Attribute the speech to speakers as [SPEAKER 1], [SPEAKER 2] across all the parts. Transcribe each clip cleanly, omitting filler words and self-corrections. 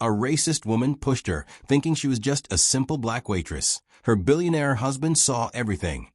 [SPEAKER 1] A racist woman pushed her, thinking she was just a simple black waitress. Her billionaire husband saw everything.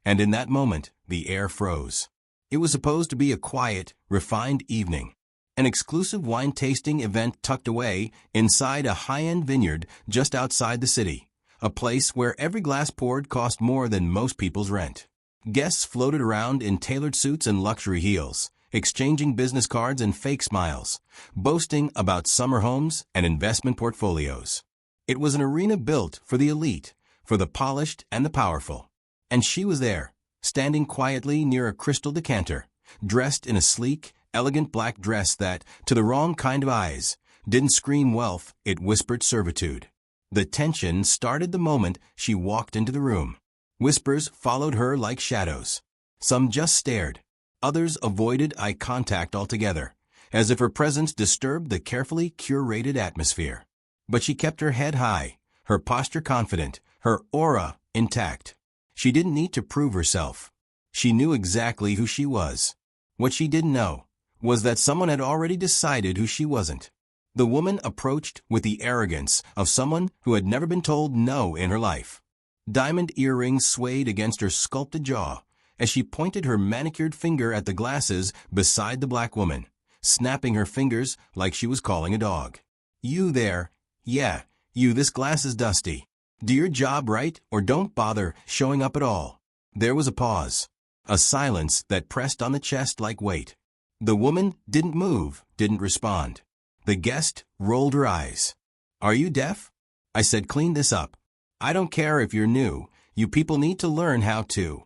[SPEAKER 1] And in that moment, the air froze. It was supposed to be a quiet, refined evening. An exclusive wine tasting event tucked away inside a high-end vineyard just outside the city. A place where every glass poured cost more than most people's rent. Guests floated around in tailored suits and luxury heels, exchanging business cards and fake smiles, boasting about summer homes and investment portfolios. It was an arena built for the elite, for the polished and the powerful. And she was there, standing quietly near a crystal decanter, dressed in a sleek, elegant black dress that, to the wrong kind of eyes, didn't scream wealth, it whispered servitude. The tension started the moment she walked into the room. Whispers followed her like shadows. Some just stared. Others avoided eye contact altogether, as if her presence disturbed the carefully curated atmosphere. But she kept her head high, her posture confident, her aura intact. She didn't need to prove herself. She knew exactly who she was. What she didn't know was that someone had already decided who she wasn't. The woman approached with the arrogance of someone who had never been told no in her life. Diamond earrings swayed against her sculpted jaw as she pointed her manicured finger at the glasses beside the black woman, snapping her fingers like she was calling a dog. "You there? Yeah, you, this glass is dusty. Do your job right or don't bother showing up at all." There was a pause, a silence that pressed on the chest like weight. The woman didn't move, didn't respond. The guest rolled her eyes. "Are you deaf?" I said, "Clean this up. I don't care if you're new, you people need to learn how to."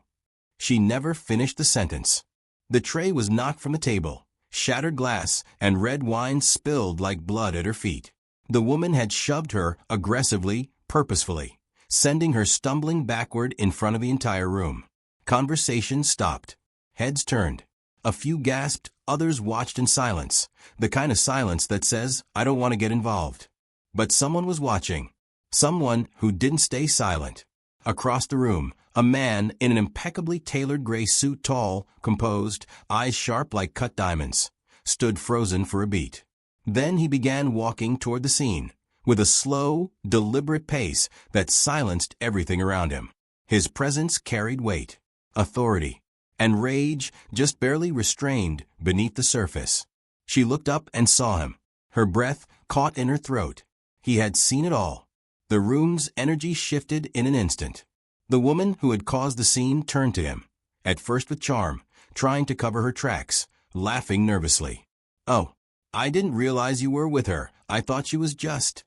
[SPEAKER 1] She never finished the sentence. The tray was knocked from the table, shattered glass and red wine spilled like blood at her feet. The woman had shoved her aggressively, purposefully, sending her stumbling backward in front of the entire room. Conversation stopped. Heads turned. A few gasped, others watched in silence, the kind of silence that says, "I don't want to get involved." But someone was watching. Someone who didn't stay silent. Across the room, a man in an impeccably tailored gray suit, tall, composed, eyes sharp like cut diamonds, stood frozen for a beat. Then he began walking toward the scene, with a slow, deliberate pace that silenced everything around him. His presence carried weight, authority, and rage just barely restrained beneath the surface. She looked up and saw him, her breath caught in her throat. He had seen it all. The room's energy shifted in an instant. The woman who had caused the scene turned to him, at first with charm, trying to cover her tracks, laughing nervously. "Oh, I didn't realize you were with her. I thought she was just..."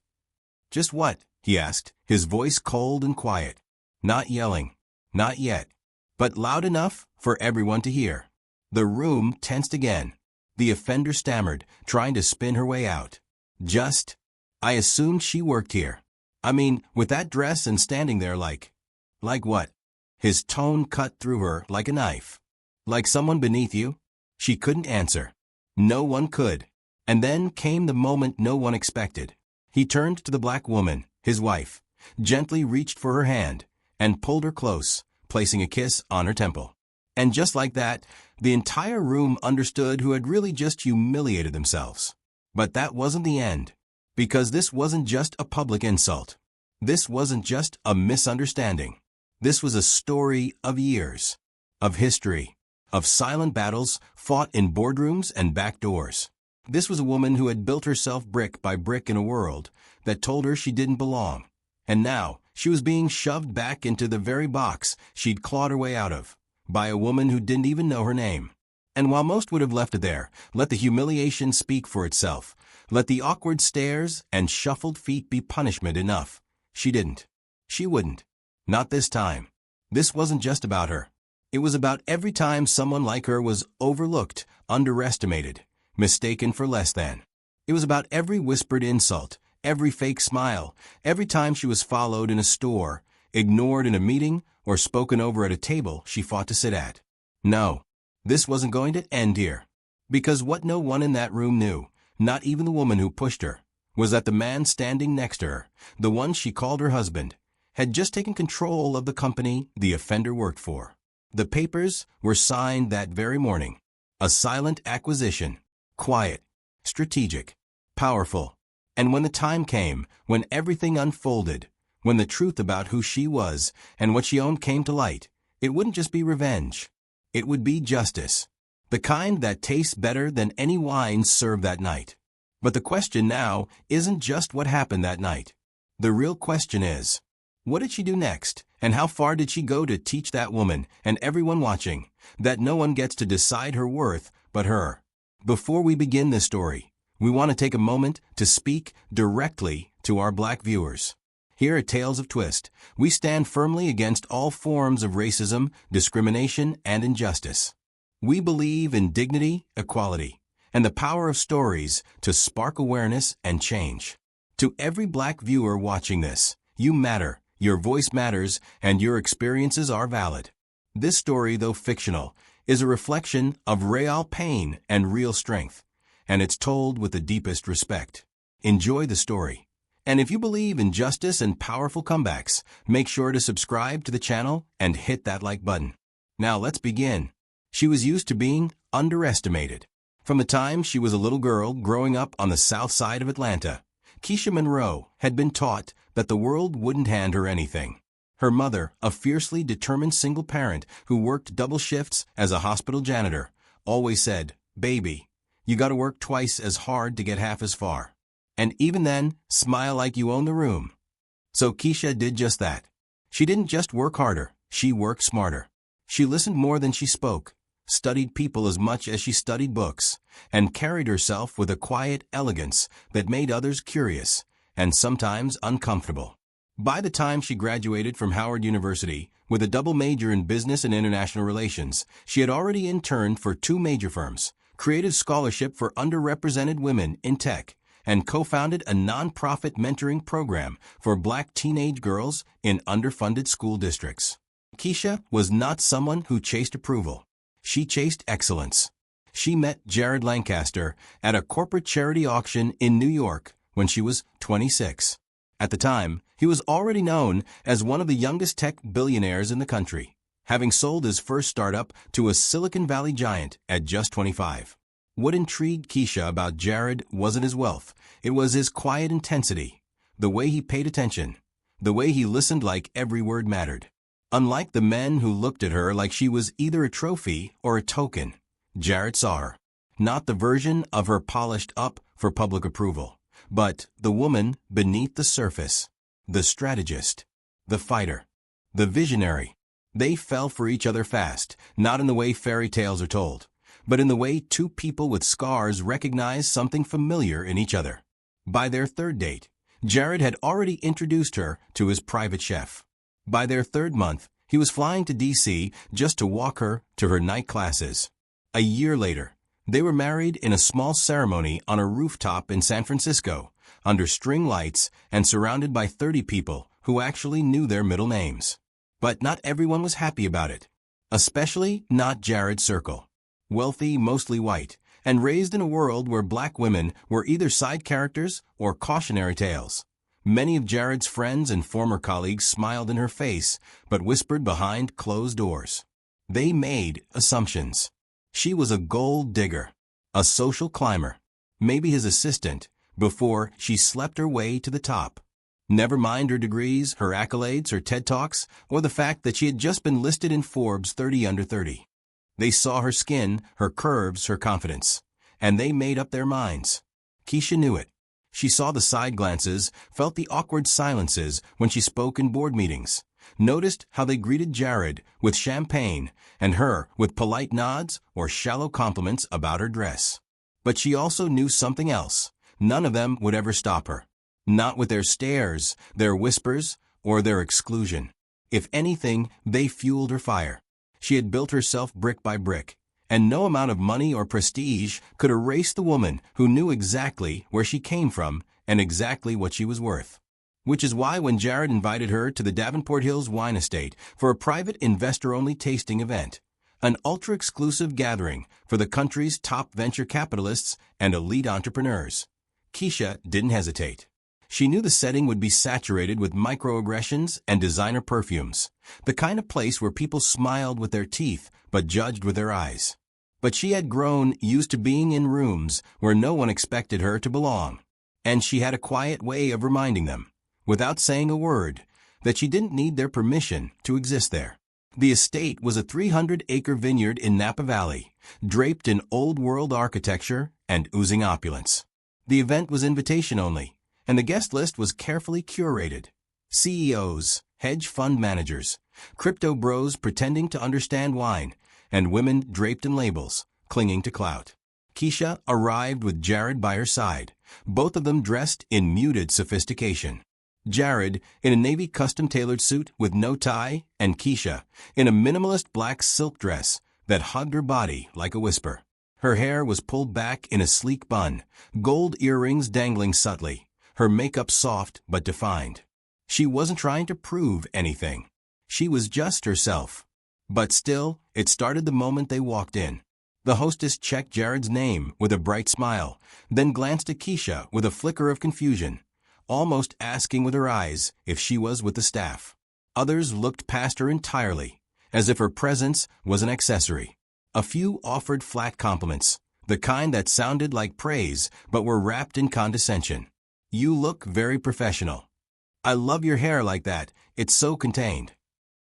[SPEAKER 1] "Just what?" he asked, his voice cold and quiet. Not yelling. Not yet. But loud enough for everyone to hear. The room tensed again. The offender stammered, trying to spin her way out. I assumed she worked here. I mean, with that dress and standing there like what?" His tone cut through her like a knife. "Like someone beneath you?" She couldn't answer. No one could. And then came the moment no one expected. He turned to the black woman, his wife, gently reached for her hand, and pulled her close, placing a kiss on her temple. And just like that, the entire room understood who had really just humiliated themselves. But that wasn't the end. Because this wasn't just a public insult. This wasn't just a misunderstanding. This was a story of years, of history, of silent battles fought in boardrooms and back doors. This was a woman who had built herself brick by brick in a world that told her she didn't belong. And now she was being shoved back into the very box she'd clawed her way out of, by a woman who didn't even know her name. And while most would have left it there, let the humiliation speak for itself, let the awkward stares and shuffled feet be punishment enough, she didn't. She wouldn't. Not this time. This wasn't just about her. It was about every time someone like her was overlooked, underestimated, mistaken for less than. It was about every whispered insult, every fake smile, every time she was followed in a store, ignored in a meeting, or spoken over at a table she fought to sit at. No, this wasn't going to end here. Because what no one in that room knew, not even the woman who pushed her, was that the man standing next to her, the one she called her husband, had just taken control of the company the offender worked for. The papers were signed that very morning. A silent acquisition. Quiet. Strategic. Powerful. And when the time came, when everything unfolded, when the truth about who she was and what she owned came to light, it wouldn't just be revenge. It would be justice. The kind that tastes better than any wine served that night. But the question now isn't just what happened that night. The real question is, what did she do next, and how far did she go to teach that woman, and everyone watching, that no one gets to decide her worth but her? Before we begin this story, we want to take a moment to speak directly to our Black viewers. Here at Tales of Twist, we stand firmly against all forms of racism, discrimination, and injustice. We believe in dignity, equality, and the power of stories to spark awareness and change. To every Black viewer watching this, you matter, your voice matters, and your experiences are valid. This story, though fictional, is a reflection of real pain and real strength, and it's told with the deepest respect. Enjoy the story. And if you believe in justice and powerful comebacks, make sure to subscribe to the channel and hit that like button. Now let's begin. She was used to being underestimated. From the time she was a little girl growing up on the south side of Atlanta, Keisha Monroe had been taught that the world wouldn't hand her anything. Her mother, a fiercely determined single parent who worked double shifts as a hospital janitor, always said, "Baby, you gotta work twice as hard to get half as far. And even then, smile like you own the room." So Keisha did just that. She didn't just work harder, she worked smarter. She listened more than she spoke, studied people as much as she studied books, and carried herself with a quiet elegance that made others curious and sometimes uncomfortable. By the time she graduated from Howard University with a double major in business and international relations, she had already interned for 2 major firms, created scholarship for underrepresented women in tech, and co-founded a nonprofit mentoring program for Black teenage girls in underfunded school districts. Keisha was not someone who chased approval. She chased excellence. She met Jared Lancaster at a corporate charity auction in New York when she was 26. At the time, he was already known as one of the youngest tech billionaires in the country, having sold his first startup to a Silicon Valley giant at just 25. What intrigued Keisha about Jared wasn't his wealth, it was his quiet intensity, the way he paid attention, the way he listened like every word mattered. Unlike the men who looked at her like she was either a trophy or a token, Jared saw her. Not the version of her polished up for public approval, but the woman beneath the surface, the strategist, the fighter, the visionary. They fell for each other fast, not in the way fairy tales are told, but in the way 2 people with scars recognize something familiar in each other. By their 3rd date, Jared had already introduced her to his private chef. By their 3rd month, he was flying to D.C. just to walk her to her night classes. A year later, they were married in a small ceremony on a rooftop in San Francisco, under string lights and surrounded by 30 people who actually knew their middle names. But not everyone was happy about it, especially not Jared's circle. Wealthy, mostly white, and raised in a world where Black women were either side characters or cautionary tales. Many of Jared's friends and former colleagues smiled in her face, but whispered behind closed doors. They made assumptions. She was a gold digger, a social climber, maybe his assistant, before she slept her way to the top. Never mind her degrees, her accolades, her TED Talks, or the fact that she had just been listed in Forbes 30 under 30. They saw her skin, her curves, her confidence, and they made up their minds. Keisha knew it. She saw the side glances, felt the awkward silences when she spoke in board meetings, noticed how they greeted Jared with champagne and her with polite nods or shallow compliments about her dress. But she also knew something else. None of them would ever stop her. Not with their stares, their whispers, or their exclusion. If anything, they fueled her fire. She had built herself brick by brick, and no amount of money or prestige could erase the woman who knew exactly where she came from and exactly what she was worth. Which is why when Jared invited her to the Davenport Hills wine estate for a private investor-only tasting event, an ultra-exclusive gathering for the country's top venture capitalists and elite entrepreneurs, Keisha didn't hesitate. She knew the setting would be saturated with microaggressions and designer perfumes, the kind of place where people smiled with their teeth but judged with their eyes. But she had grown used to being in rooms where no one expected her to belong. And she had a quiet way of reminding them, without saying a word, that she didn't need their permission to exist there. The estate was a 300-acre vineyard in Napa Valley, draped in old-world architecture and oozing opulence. The event was invitation only, and the guest list was carefully curated. CEOs, hedge fund managers, crypto bros pretending to understand wine, and women draped in labels, clinging to clout. Keisha arrived with Jared by her side, both of them dressed in muted sophistication. Jared in a navy custom-tailored suit with no tie, and Keisha in a minimalist black silk dress that hugged her body like a whisper. Her hair was pulled back in a sleek bun, gold earrings dangling subtly, her makeup soft but defined. She wasn't trying to prove anything. She was just herself. But still, it started the moment they walked in. The hostess checked Jared's name with a bright smile, then glanced at Keisha with a flicker of confusion, almost asking with her eyes if she was with the staff. Others looked past her entirely, as if her presence was an accessory. A few offered flat compliments, the kind that sounded like praise but were wrapped in condescension. "You look very professional. I love your hair like that, it's so contained."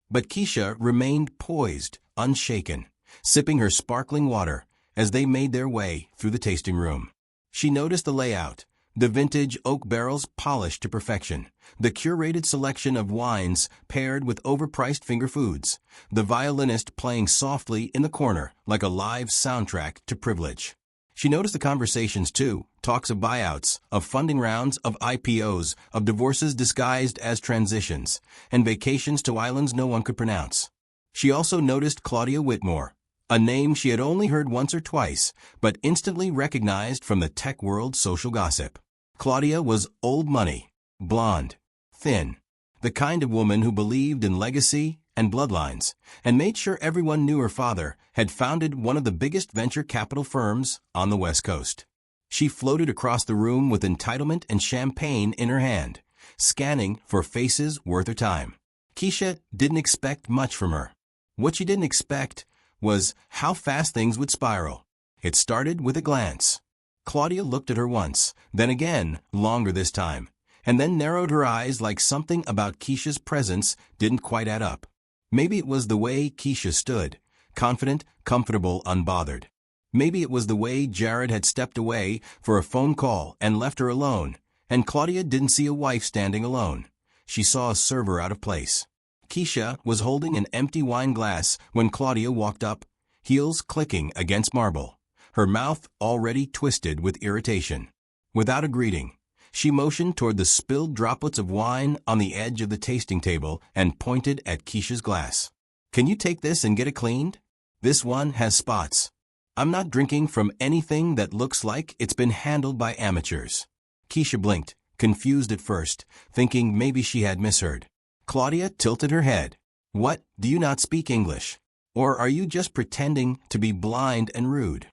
[SPEAKER 1] But Keisha remained poised, unshaken, sipping her sparkling water as they made their way through the tasting room. She noticed the layout, the vintage oak barrels polished to perfection, the curated selection of wines paired with overpriced finger foods, the violinist playing softly in the corner like a live soundtrack to privilege. She noticed the conversations too, talks of buyouts, of funding rounds, of IPOs, of divorces disguised as transitions, and vacations to islands no one could pronounce. She also noticed Claudia Whitmore, a name she had only heard once or twice, but instantly recognized from the tech world social gossip. Claudia was old money, blonde, thin, the kind of woman who believed in legacy and bloodlines, and made sure everyone knew her father had founded one of the biggest venture capital firms on the West Coast. She floated across the room with entitlement and champagne in her hand, scanning for faces worth her time. Keisha didn't expect much from her. What she didn't expect was how fast things would spiral. It started with a glance. Claudia looked at her once, then again, longer this time, and then narrowed her eyes like something about Keisha's presence didn't quite add up. Maybe it was the way Keisha stood, confident, comfortable, unbothered. Maybe it was the way Jared had stepped away for a phone call and left her alone, and Claudia didn't see a wife standing alone. She saw a server out of place. Keisha was holding an empty wine glass when Claudia walked up, heels clicking against marble, her mouth already twisted with irritation. Without a greeting, she motioned toward the spilled droplets of wine on the edge of the tasting table and pointed at Keisha's glass. "Can you take this and get it cleaned? This one has spots. I'm not drinking from anything that looks like it's been handled by amateurs." Keisha blinked, confused at first, thinking maybe she had misheard. Claudia tilted her head. "What, do you not speak English? Or are you just pretending to be blind and rude?"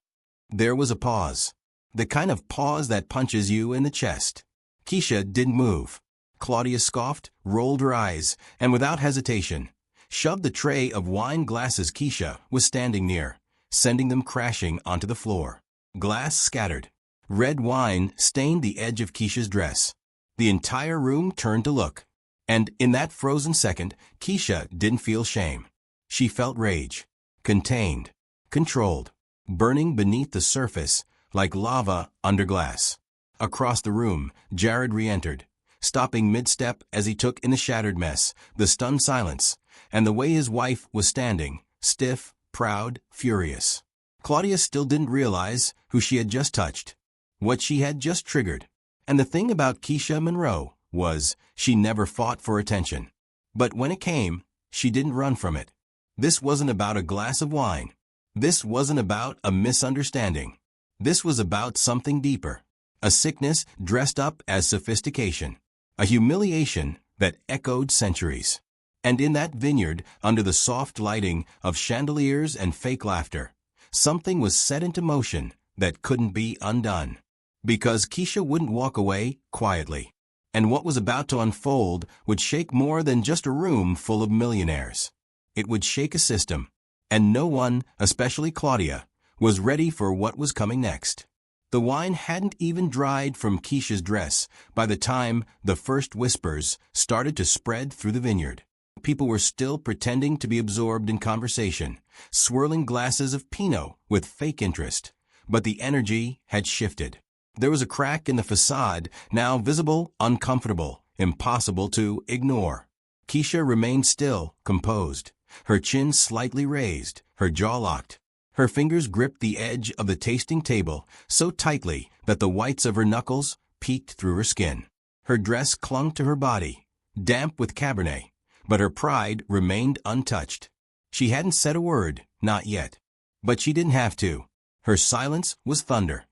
[SPEAKER 1] There was a pause. The kind of pause that punches you in the chest. Keisha didn't move. Claudia scoffed, rolled her eyes, and without hesitation, shoved the tray of wine glasses Keisha was standing near, sending them crashing onto the floor. Glass scattered. Red wine stained the edge of Keisha's dress. The entire room turned to look. And in that frozen second, Keisha didn't feel shame. She felt rage. Contained. Controlled. Burning beneath the surface, like lava under glass. Across the room, Jared re-entered, stopping mid-step as he took in the shattered mess, the stunned silence, and the way his wife was standing, stiff, proud, furious. Claudia still didn't realize who she had just touched, what she had just triggered. And the thing about Keisha Monroe was she never fought for attention. But when it came, she didn't run from it. This wasn't about a glass of wine. This wasn't about a misunderstanding. This was about something deeper. A sickness dressed up as sophistication. A humiliation that echoed centuries. And in that vineyard, under the soft lighting of chandeliers and fake laughter, something was set into motion that couldn't be undone. Because Keisha wouldn't walk away quietly. And what was about to unfold would shake more than just a room full of millionaires. It would shake a system. And no one, especially Claudia, was ready for what was coming next. The wine hadn't even dried from Keisha's dress by the time the first whispers started to spread through the vineyard. People were still pretending to be absorbed in conversation, swirling glasses of Pinot with fake interest. But the energy had shifted. There was a crack in the facade, now visible, uncomfortable, impossible to ignore. Keisha remained still, composed, her chin slightly raised, her jaw locked. Her fingers gripped the edge of the tasting table so tightly that the whites of her knuckles peeked through her skin. Her dress clung to her body, damp with Cabernet, but her pride remained untouched. She hadn't said a word, not yet. But she didn't have to. Her silence was thunder.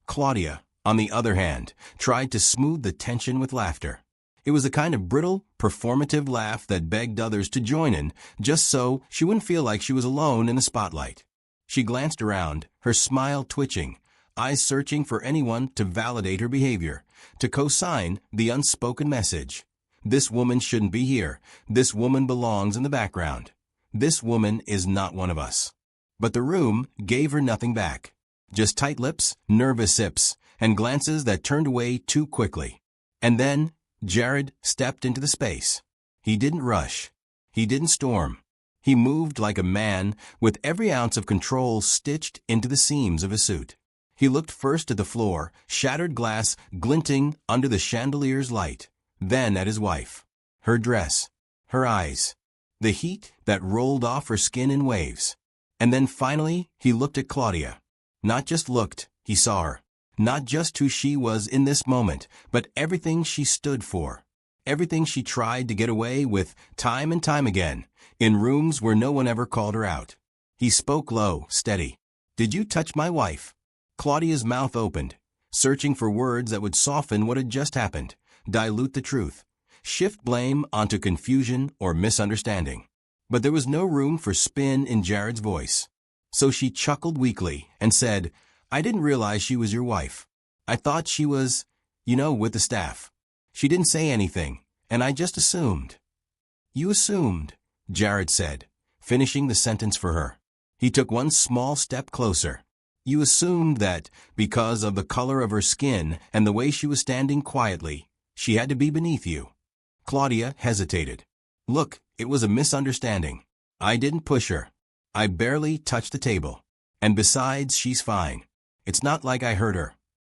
[SPEAKER 1] Claudia, on the other hand, tried to smooth the tension with laughter. It was a kind of brittle, performative laugh that begged others to join in, just so she wouldn't feel like she was alone in the spotlight. She glanced around, her smile twitching, eyes searching for anyone to validate her behavior, to co-sign the unspoken message. This woman shouldn't be here. This woman belongs in the background. This woman is not one of us. But the room gave her nothing back. Just tight lips, nervous sips, and glances that turned away too quickly. And then Jared stepped into the space. He didn't rush. He didn't storm. He moved like a man with every ounce of control stitched into the seams of his suit. He looked first at the floor, shattered glass glinting under the chandelier's light, then at his wife, her dress, her eyes, the heat that rolled off her skin in waves. And then finally he looked at Claudia. Not just looked, he saw her. Not just who she was in this moment, but everything she stood for. Everything she tried to get away with time and time again, in rooms where no one ever called her out. He spoke low, steady. "Did you touch my wife?" Claudia's mouth opened, searching for words that would soften what had just happened, dilute the truth, shift blame onto confusion or misunderstanding. But there was no room for spin in Jared's voice. So she chuckled weakly and said, "I didn't realize she was your wife. I thought she was, with the staff." She didn't say anything, and I just assumed. "You assumed," Jared said, finishing the sentence for her. He took one small step closer. "You assumed that, because of the color of her skin and the way she was standing quietly, she had to be beneath you." Claudia hesitated. "Look, it was a misunderstanding. I didn't push her. I barely touched the table. And besides, she's fine. It's not like I hurt her."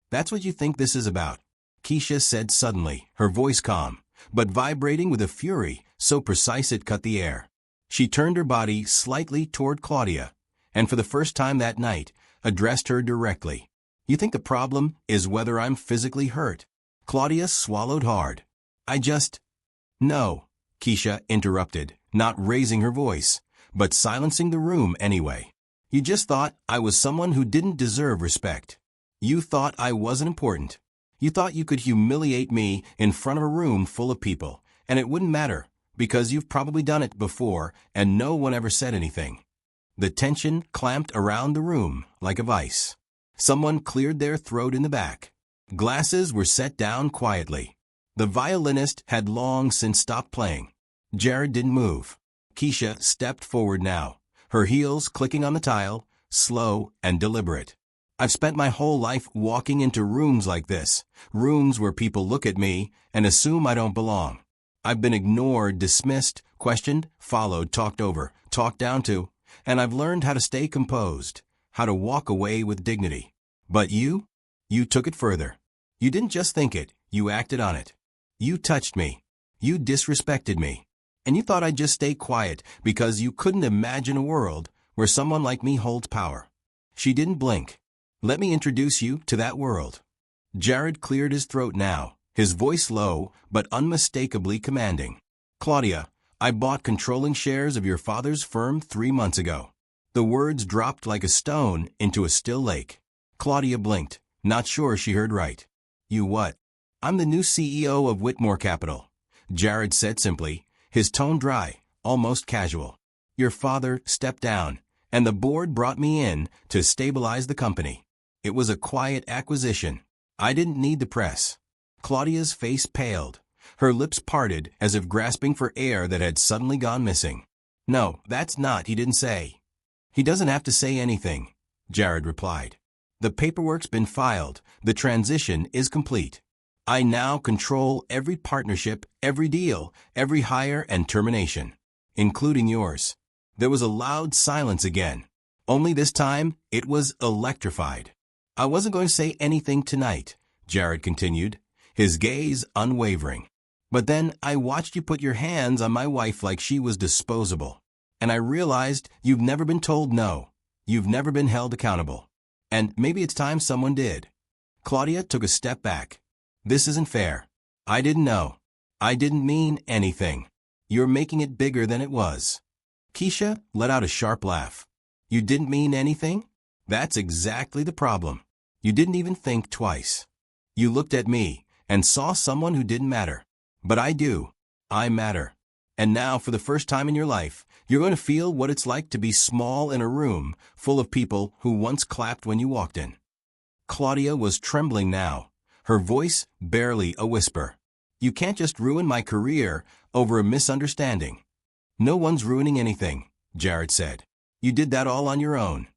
[SPEAKER 1] "That's what you think this is about," Keisha said suddenly, her voice calm, but vibrating with a fury so precise it cut the air. She turned her body slightly toward Claudia, and for the first time that night, addressed her directly. "You think the problem is whether I'm physically hurt?" Claudia swallowed hard. "No," Keisha interrupted, not raising her voice, but silencing the room anyway. "You just thought I was someone who didn't deserve respect. You thought I wasn't important. You thought you could humiliate me in front of a room full of people, and it wouldn't matter, because you've probably done it before and no one ever said anything." The tension clamped around the room like a vice. Someone cleared their throat in the back. Glasses were set down quietly. The violinist had long since stopped playing. Jared didn't move. Keisha stepped forward now, her heels clicking on the tile, slow and deliberate. "I've spent my whole life walking into rooms like this, rooms where people look at me and assume I don't belong. I've been ignored, dismissed, questioned, followed, talked over, talked down to, and I've learned how to stay composed, how to walk away with dignity. But you took it further. You didn't just think it, you acted on it. You touched me. You disrespected me. And you thought I'd just stay quiet because you couldn't imagine a world where someone like me holds power." She didn't blink. "Let me introduce you to that world." Jared cleared his throat now, his voice low but unmistakably commanding. "Claudia, I bought controlling shares of your father's firm 3 months ago." The words dropped like a stone into a still lake. Claudia blinked, not sure she heard right. "You what?" "I'm the new CEO of Whitmore Capital," Jared said simply, his tone dry, almost casual. "Your father stepped down, and the board brought me in to stabilize the company. It was a quiet acquisition. I didn't need the press." Claudia's face paled. Her lips parted as if grasping for air that had suddenly gone missing. "No, that's not, he didn't say." "He doesn't have to say anything," Jared replied. The paperwork's been filed. The transition is complete. I now control every partnership, every deal, every hire and termination, including yours." There was a loud silence again. Only this time, it was electrified. "I wasn't going to say anything tonight," Jared continued, his gaze unwavering. "But then I watched you put your hands on my wife like she was disposable. And I realized you've never been told no. You've never been held accountable. And maybe it's time someone did." Claudia took a step back. "This isn't fair. I didn't know. I didn't mean anything. You're making it bigger than it was." Keisha let out a sharp laugh. "You didn't mean anything? That's exactly the problem. You didn't even think twice. You looked at me and saw someone who didn't matter. But I do. I matter. And now, for the first time in your life, you're going to feel what it's like to be small in a room full of people who once clapped when you walked in." Claudia was trembling now, her voice barely a whisper. "You can't just ruin my career over a misunderstanding." "No one's ruining anything," Jared said. "You did that all on your own."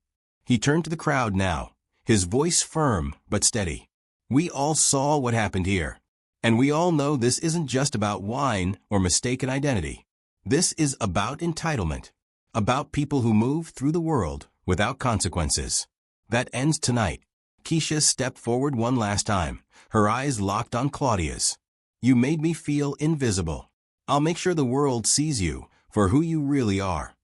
[SPEAKER 1] He turned to the crowd now, his voice firm but steady. "We all saw what happened here. And we all know this isn't just about wine or mistaken identity. This is about entitlement, about people who move through the world without consequences. That ends tonight." Keisha stepped forward one last time, her eyes locked on Claudia's. "You made me feel invisible. I'll make sure the world sees you for who you really are."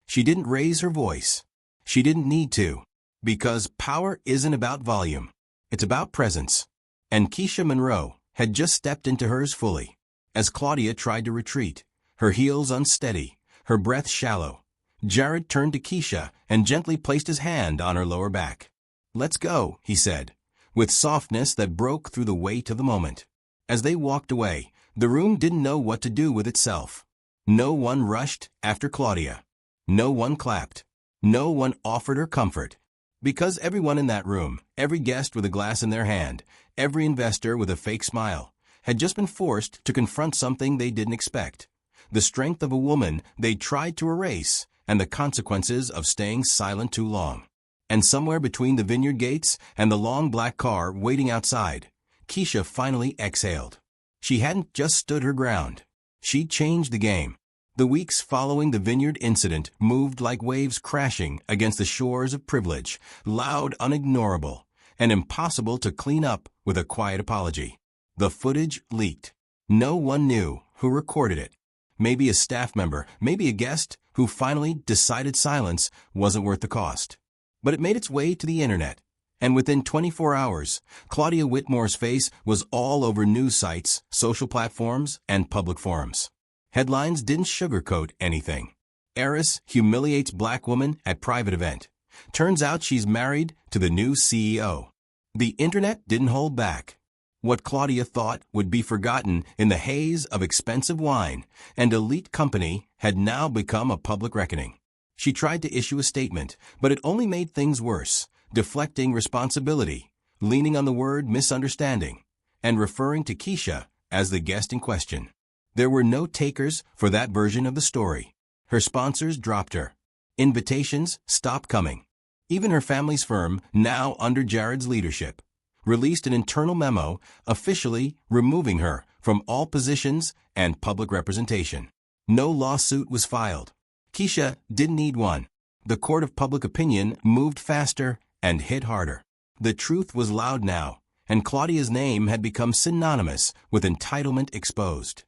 [SPEAKER 1] She didn't raise her voice. She didn't need to, because power isn't about volume. It's about presence. And Keisha Monroe had just stepped into hers fully. As Claudia tried to retreat, her heels unsteady, her breath shallow, Jared turned to Keisha and gently placed his hand on her lower back. "Let's go," he said, with softness that broke through the weight of the moment. As they walked away, the room didn't know what to do with itself. No one rushed after Claudia. No one clapped. No one offered her comfort. Because everyone in that room, every guest with a glass in their hand, every investor with a fake smile, had just been forced to confront something they didn't expect. The strength of a woman they tried to erase, and the consequences of staying silent too long. And somewhere between the vineyard gates and the long black car waiting outside, Keisha finally exhaled. She hadn't just stood her ground. She changed the game. The weeks following the vineyard incident moved like waves crashing against the shores of privilege, loud, unignorable, and impossible to clean up with a quiet apology. The footage leaked. No one knew who recorded it. Maybe a staff member, maybe a guest who finally decided silence wasn't worth the cost. But it made its way to the internet, and within 24 hours, Claudia Whitmore's face was all over news sites, social platforms, and public forums. Headlines didn't sugarcoat anything. Heiress humiliates black woman at private event. Turns out she's married to the new CEO. The internet didn't hold back. What Claudia thought would be forgotten in the haze of expensive wine and elite company had now become a public reckoning. She tried to issue a statement, but it only made things worse, deflecting responsibility, leaning on the word misunderstanding, and referring to Keisha as the guest in question. There were no takers for that version of the story. Her sponsors dropped her. Invitations stopped coming. Even her family's firm, now under Jared's leadership, released an internal memo officially removing her from all positions and public representation. No lawsuit was filed. Keisha didn't need one. The court of public opinion moved faster and hit harder. The truth was loud now, and Claudia's name had become synonymous with entitlement exposed.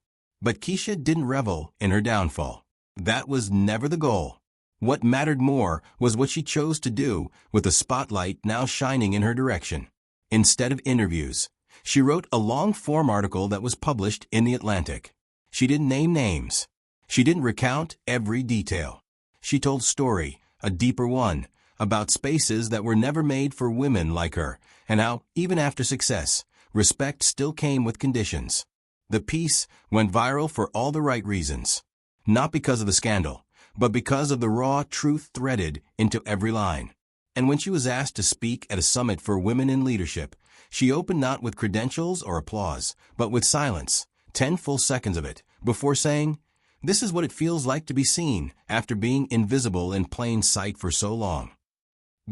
[SPEAKER 1] But Keisha didn't revel in her downfall. That was never the goal. What mattered more was what she chose to do with the spotlight now shining in her direction. Instead of interviews, she wrote a long-form article that was published in The Atlantic. She didn't name names. She didn't recount every detail. She told story, a deeper one, about spaces that were never made for women like her, and how, even after success, respect still came with conditions. The piece went viral for all the right reasons. Not because of the scandal, but because of the raw truth threaded into every line. And when she was asked to speak at a summit for women in leadership, she opened not with credentials or applause, but with silence, 10 full seconds of it, before saying, "This is what it feels like to be seen after being invisible in plain sight for so long."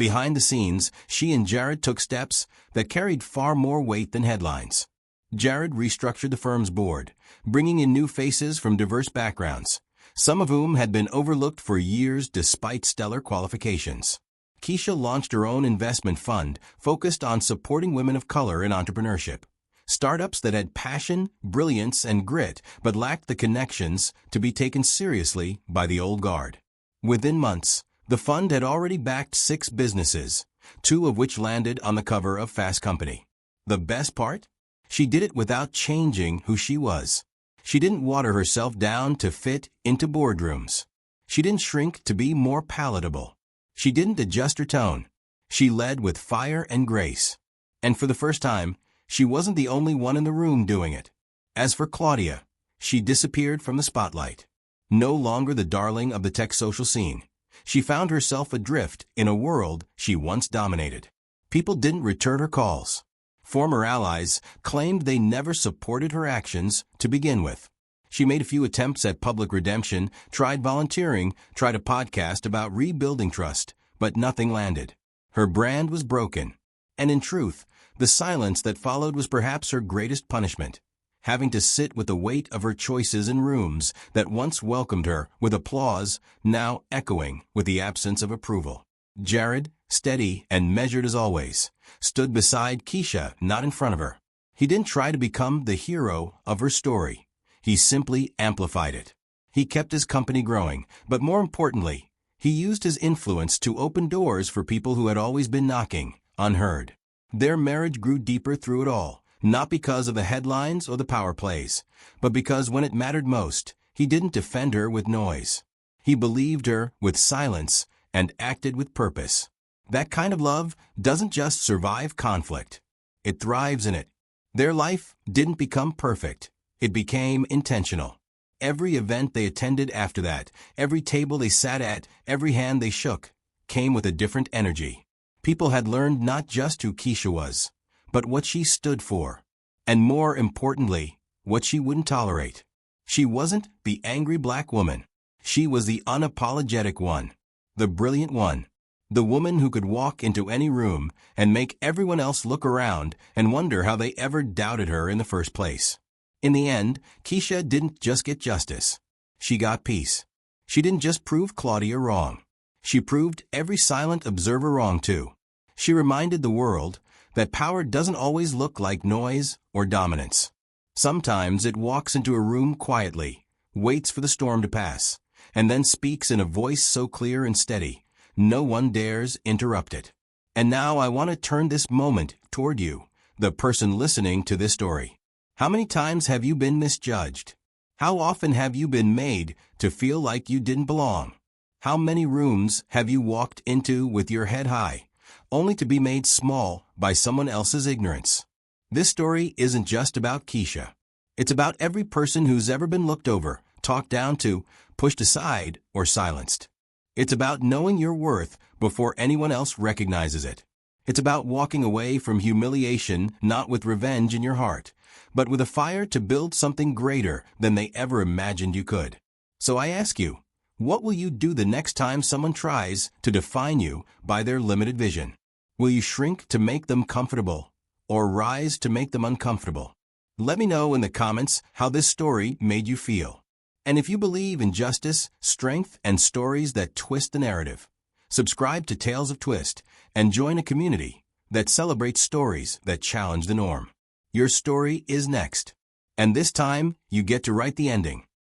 [SPEAKER 1] Behind the scenes, she and Jared took steps that carried far more weight than headlines. Jared restructured the firm's board, bringing in new faces from diverse backgrounds, some of whom had been overlooked for years despite stellar qualifications. Keisha launched her own investment fund focused on supporting women of color in entrepreneurship. Startups that had passion, brilliance, and grit but lacked the connections to be taken seriously by the old guard. Within months, the fund had already backed 6 businesses, 2 of which landed on the cover of Fast Company. The best part? She did it without changing who she was. She didn't water herself down to fit into boardrooms. She didn't shrink to be more palatable. She didn't adjust her tone. She led with fire and grace. And for the first time, she wasn't the only one in the room doing it. As for Claudia, she disappeared from the spotlight. No longer the darling of the tech social scene, she found herself adrift in a world she once dominated. People didn't return her calls. Former allies claimed they never supported her actions to begin with. She made a few attempts at public redemption, tried volunteering, tried a podcast about rebuilding trust, but nothing landed. Her brand was broken. And in truth, the silence that followed was perhaps her greatest punishment, having to sit with the weight of her choices in rooms that once welcomed her with applause, now echoing with the absence of approval. Jared, steady and measured as always, stood beside Keisha, not in front of her. He didn't try to become the hero of her story. He simply amplified it. He kept his company growing, but more importantly, he used his influence to open doors for people who had always been knocking, unheard. Their marriage grew deeper through it all, not because of the headlines or the power plays, but because when it mattered most, he didn't defend her with noise. He believed her with silence and acted with purpose. That kind of love doesn't just survive conflict. It thrives in it. Their life didn't become perfect. It became intentional. Every event they attended after that, every table they sat at, every hand they shook, came with a different energy. People had learned not just who Keisha was, but what she stood for. And more importantly, what she wouldn't tolerate. She wasn't the angry black woman. She was the unapologetic one, the brilliant one, the woman who could walk into any room and make everyone else look around and wonder how they ever doubted her in the first place. In the end, Keisha didn't just get justice. She got peace. She didn't just prove Claudia wrong. She proved every silent observer wrong too. She reminded the world that power doesn't always look like noise or dominance. Sometimes it walks into a room quietly, waits for the storm to pass, and then speaks in a voice so clear and steady, no one dares interrupt it. And now I want to turn this moment toward you, the person listening to this story. How many times have you been misjudged? How often have you been made to feel like you didn't belong? How many rooms have you walked into with your head high, only to be made small by someone else's ignorance? This story isn't just about Keisha. It's about every person who's ever been looked over, talked down to, pushed aside, or silenced. It's about knowing your worth before anyone else recognizes it. It's about walking away from humiliation not with revenge in your heart, but with a fire to build something greater than they ever imagined you could. So I ask you, what will you do the next time someone tries to define you by their limited vision? Will you shrink to make them comfortable, or rise to make them uncomfortable? Let me know in the comments how this story made you feel. And if you believe in justice, strength, and stories that twist the narrative, subscribe to Tales of Twist and join a community that celebrates stories that challenge the norm. Your story is next. And this time, you get to write the ending.